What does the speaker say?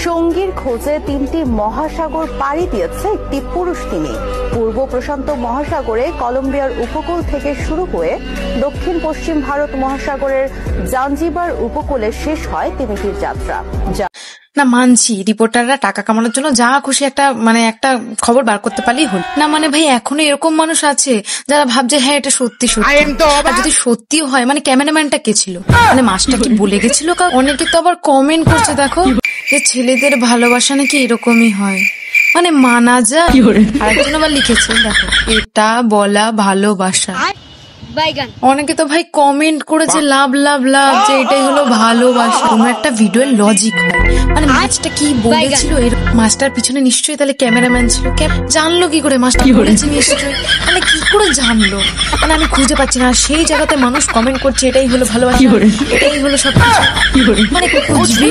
সঙ্গীর খোঁজে 3টি মহাসাগর পাড়ি দিয়েছে একটি পুরুষ তিমি। পূর্ব প্রশান্ত মহাসাগরে কলম্বিয়ার উপকূল থেকে শুরু হয়ে দক্ষিণ পশ্চিম ভারত মহাসাগরের জাঞ্জিবার উপকূলে শেষ হয় তিমিটির যাত্রা। না মানছি রিপোর্টাররা টাকা কামানোর জন্য যা খুশি একটা খবর বার করতে পারলেই হল না। ভাই এখনো এরকম মানুষ আছে যারা ভাবছে হ্যাঁ এটা সত্যি সত্যি। আর যদি সত্যিও হয় ক্যামেরাম্যানটা কে ছিল, মাস্টার কি বলে গেছিল? অনেকে তো আবার কমেন্ট করছে দেখো যে ছেলেদের ভালোবাসা নাকি এরকমই হয়, মানা যায়। আরেকজন আবার লিখেছে দেখো এটা বলা ভালোবাসা। অনেকে তো ভাই কমেন্ট করেছে লাভ লাভ লাভ, যে এটাই হলো ভালোবাসা। কোনো একটা ভিডিওর লজিক হয়, মাছটা কি বলেছিল মাস্টার পিছনে নিশ্চয়ই তাহলে ক্যামেরাম্যান ছিল। জানলো কি করে মাস্টার বলেছে? নিশ্চয়ই কি করে জানলো? আমি খুঁজে পাচ্ছি না। সেই জায়গাতে মানুষ কমেন্ট করছে এটাই হলো ভালোবাসা, এটাই হলো সবকিছু। বুঝবি